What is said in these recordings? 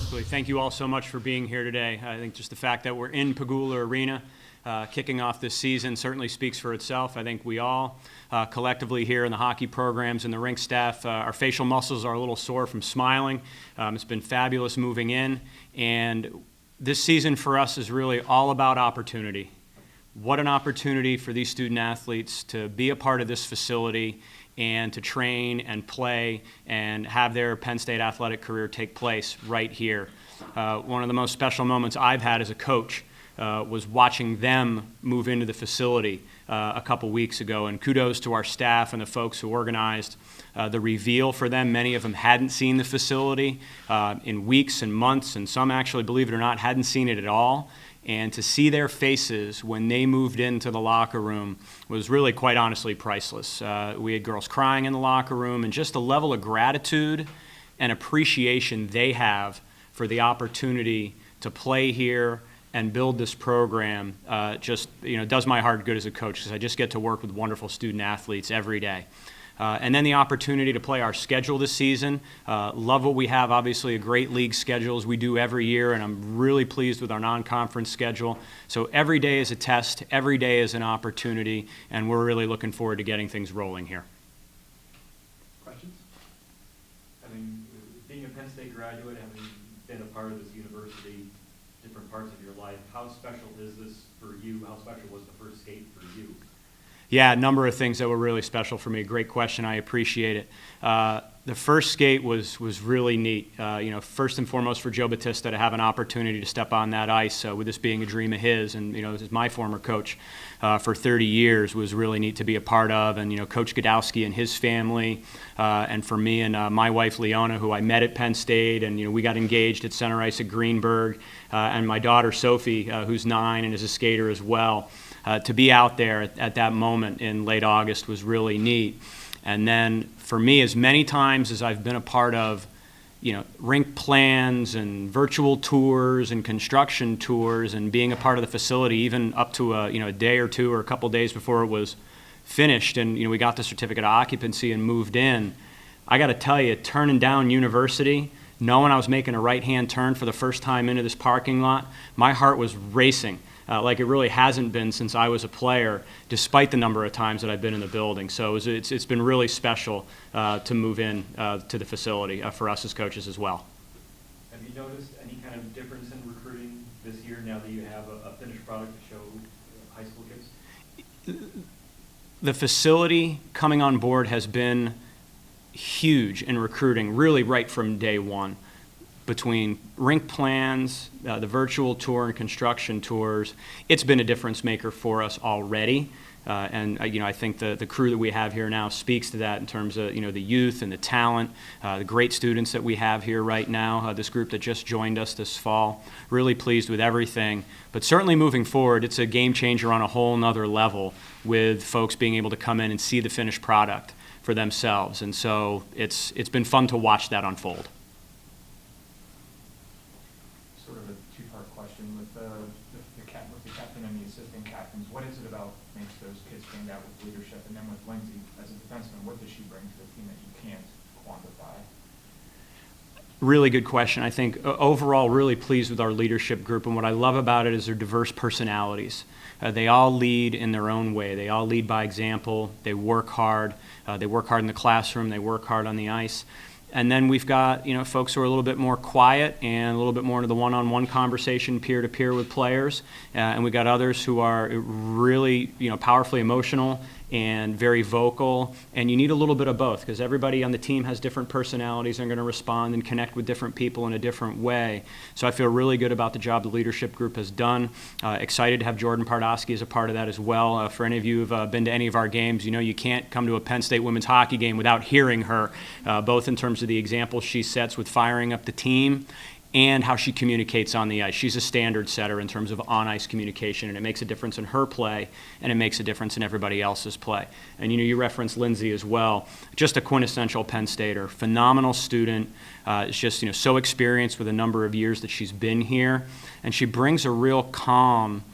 Thank you all so much for being here today. I think just the fact that we're in Pagula Arena kicking off this season certainly speaks for itself. I think we all collectively here in the hockey programs and the rink staff, our facial muscles are a little sore from smiling. It's been fabulous moving in, and this season for us is really all about opportunity. What an opportunity for these student athletes to be a part of this facility and to train and play and have their Penn State athletic career take place right here. One of the most special moments I've had as a coach was watching them move into the facility a couple weeks ago, and kudos to our staff and the folks who organized the reveal for them. Many of them hadn't seen the facility in weeks and months, and some actually, believe it or not, hadn't seen it at all. And to see their faces when they moved into the locker room was really, quite honestly, priceless. We had girls crying in the locker room, and just the level of gratitude and appreciation they have for the opportunity to play here and build this program just does my heart good as a coach, because I just get to work with wonderful student athletes every day. And then the opportunity to play our schedule this season. Love what we have, obviously a great league schedule as we do every year, and I'm really pleased with our non-conference schedule. So every day is a test, every day is an opportunity, and we're really looking forward to getting things rolling here. Questions? Being a Penn State graduate, having been a part of this university, different parts of your life, how special is this for you? How special was the first skate for you? Yeah, a number of things that were really special for me. Great question. I appreciate it. The first skate was really neat. First and foremost for Joe Batista to have an opportunity to step on that ice, with this being a dream of his, and this is my former coach for 30 years, was really neat to be a part of. And Coach Godowski and his family, and for me and my wife Leona, who I met at Penn State, and we got engaged at center ice at Greenberg, and my daughter Sophie, who's 9 and is a skater as well. To be out there at that moment in late August was really neat. And then for me, as many times as I've been a part of, rink plans and virtual tours and construction tours and being a part of the facility, even up to a day or two or a couple days before it was finished, and we got the certificate of occupancy and moved in. I got to tell you, turning down university, knowing I was making a right-hand turn for the first time into this parking lot, my heart was racing. Like it really hasn't been since I was a player, despite the number of times that I've been in the building. So it's been really special to move in to the facility for us as coaches as well. Have you noticed any kind of difference in recruiting this year now that you have a finished product to show high school kids? The facility coming on board has been huge in recruiting, really right from day one. Between rink plans, the virtual tour, and construction tours, it's been a difference maker for us already. And I think the crew that we have here now speaks to that in terms of the youth and the talent, the great students that we have here right now. This group that just joined us this fall, really pleased with everything. But certainly moving forward, it's a game changer on a whole nother level with folks being able to come in and see the finished product for themselves. And so it's been fun to watch that unfold. Sort of a two-part question with the captain and the assistant captains. What is it about makes those kids stand out with leadership? And then with Lindsay, as a defenseman, what does she bring to the team that you can't quantify? Really good question. I think overall really pleased with our leadership group, and what I love about it is their diverse personalities. They all lead in their own way. They all lead by example. They work hard. They work hard in the classroom. They work hard on the ice. And then we've got folks who are a little bit more quiet and a little bit more into the one-on-one conversation, peer-to-peer with players, and we've got others who are really powerfully emotional and very vocal. And you need a little bit of both, because everybody on the team has different personalities and are going to respond and connect with different people in a different way. So I feel really good about the job the leadership group has done. Excited to have Jordan Pardosky as a part of that as well. For any of you who've been to any of our games, you can't come to a Penn State women's hockey game without hearing her, both in terms of the example she sets with firing up the team and how she communicates on the ice. She's a standard setter in terms of on-ice communication, and it makes a difference in her play, and it makes a difference in everybody else's play. And you referenced Lindsay as well, just a quintessential Penn Stater, phenomenal student, is just so experienced with a number of years that she's been here, and she brings a real calm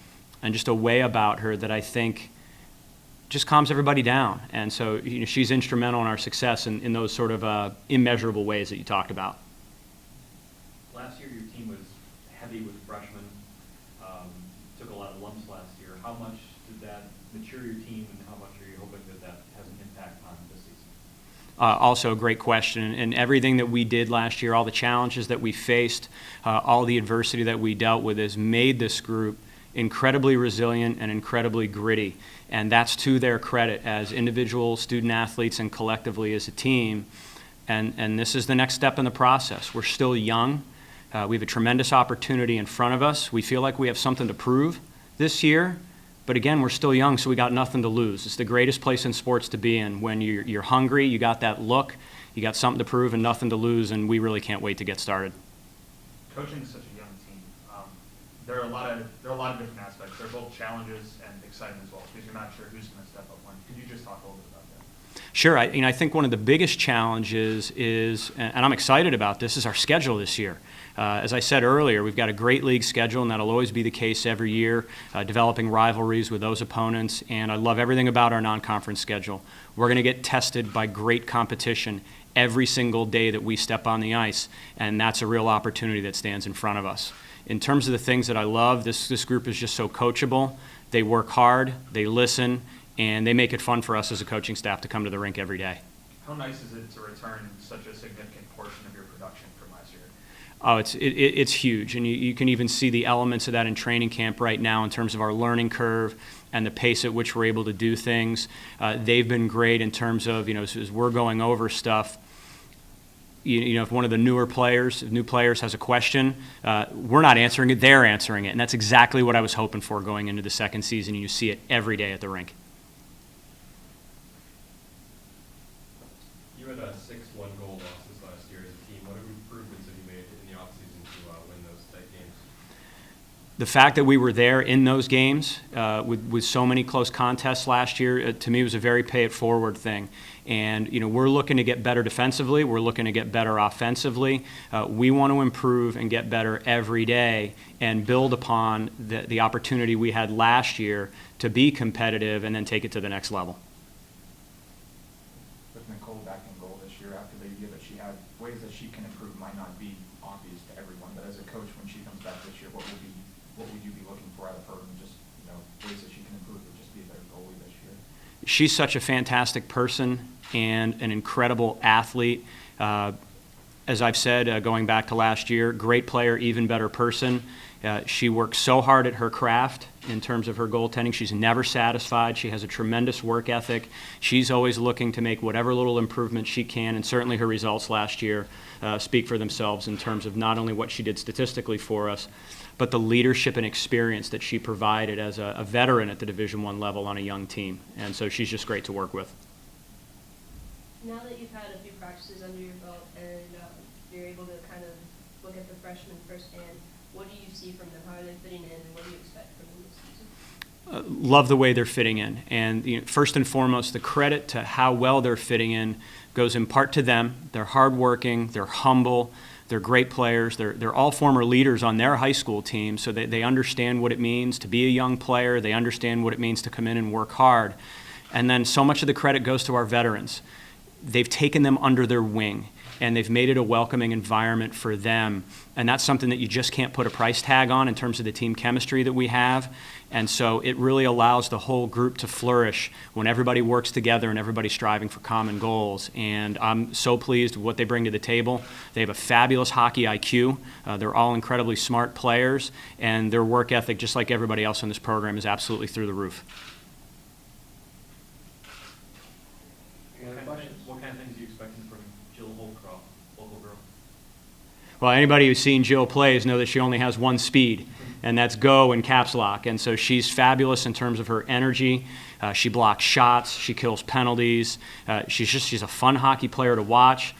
and just a way about her that I think just calms everybody down. And so she's instrumental in our success in those sort of immeasurable ways that you talked about. Last year, your Also a great question. And everything that we did last year, all the challenges that we faced, all the adversity that we dealt with has made this group incredibly resilient and incredibly gritty. And that's to their credit as individual student athletes and collectively as a team. And this is the next step in the process. We're still young. We have a tremendous opportunity in front of us. We feel like we have something to prove this year. But again, we're still young, so we got nothing to lose. It's the greatest place in sports to be in. When you're hungry, you got that look, you got something to prove and nothing to lose, and we really can't wait to get started. Coaching is such a young team. There are a lot of different aspects. There are both challenges and excitement as well, because you're not sure who's going to step up when. Could you just talk a little bit about that? Sure. I think one of the biggest challenges is, and I'm excited about this, is our schedule this year. As I said earlier, we've got a great league schedule, and that'll always be the case every year, developing rivalries with those opponents, and I love everything about our non-conference schedule. We're going to get tested by great competition every single day that we step on the ice, and that's a real opportunity that stands in front of us. In terms of the things that I love, this group is just so coachable. They work hard, they listen, and they make it fun for us as a coaching staff to come to the rink every day. How nice is it to return such a significant portion of your production from last year? Oh, it's huge, and you can even see the elements of that in training camp right now in terms of our learning curve and the pace at which we're able to do things. They've been great in terms of, as we're going over stuff, if one of the new players has a question, we're not answering it, they're answering it, and that's exactly what I was hoping for going into the second season, and you see it every day at the rink. You had 6 1-goal losses last year as a team. What improvements have you made in the offseason to win those tight games? The fact that we were there in those games with so many close contests last year, to me, was a very pay-it-forward thing. And, we're looking to get better defensively. We're looking to get better offensively. We want to improve and get better every day and build upon the opportunity we had last year to be competitive and then take it to the next level. With Nicole back in goal this year, after the year that she had, ways that she can improve might not be obvious to everyone, but as a coach, when she comes back this year, what would you be looking for out of her, and just ways that she can improve to just be a better goalie this year? She's such a fantastic person and an incredible athlete. As I've said, going back to last year, great player, even better person. She works so hard at her craft in terms of her goaltending. She's never satisfied. She has a tremendous work ethic. She's always looking to make whatever little improvement she can, and certainly her results last year speak for themselves in terms of not only what she did statistically for us, but the leadership and experience that she provided as a veteran at the Division I level on a young team. And so she's just great to work with. Now that you've had a few practices under your belt and you're able to kind of look at the freshmen firsthand, what do you see from them? How are they fitting in, and what do you expect from them this season? Love the way they're fitting in. And first and foremost, the credit to how well they're fitting in goes in part to them. They're hardworking, they're humble, they're great players. They're all former leaders on their high school team, so they understand what it means to be a young player. They understand what it means to come in and work hard. And then so much of the credit goes to our veterans. They've taken them under their wing, and they've made it a welcoming environment for them. And that's something that you just can't put a price tag on in terms of the team chemistry that we have. And so it really allows the whole group to flourish when everybody works together and everybody's striving for common goals. And I'm so pleased with what they bring to the table. They have a fabulous hockey IQ. They're all incredibly smart players, and their work ethic, just like everybody else in this program, is absolutely through the roof. What kind of things are you expecting from Jill Holcroft, local girl? Well, anybody who's seen Jill plays know that she only has one speed, and that's go and caps lock. And so she's fabulous in terms of her energy. She blocks shots. She kills penalties. She's a fun hockey player to watch.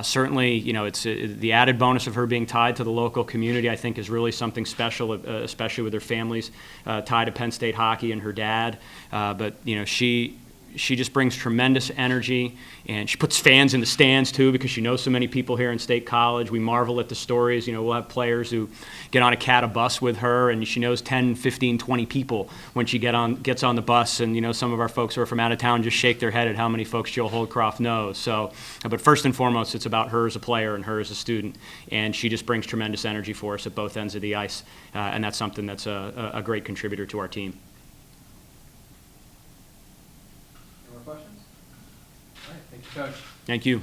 Certainly, it's the added bonus of her being tied to the local community, I think, is really something special, especially with her family's tied to Penn State hockey and her dad. But she just brings tremendous energy, and she puts fans in the stands too because she knows so many people here in State College. We marvel at the stories. We'll have players who get on a bus with her, and she knows 10, 15, 20 people when she gets on the bus. And some of our folks who are from out of town just shake their head at how many folks Jill Holdcroft knows. So, but first and foremost, it's about her as a player and her as a student, and she just brings tremendous energy for us at both ends of the ice, and that's something that's a great contributor to our team. Any more questions? All right, thank you, Coach. Thank you.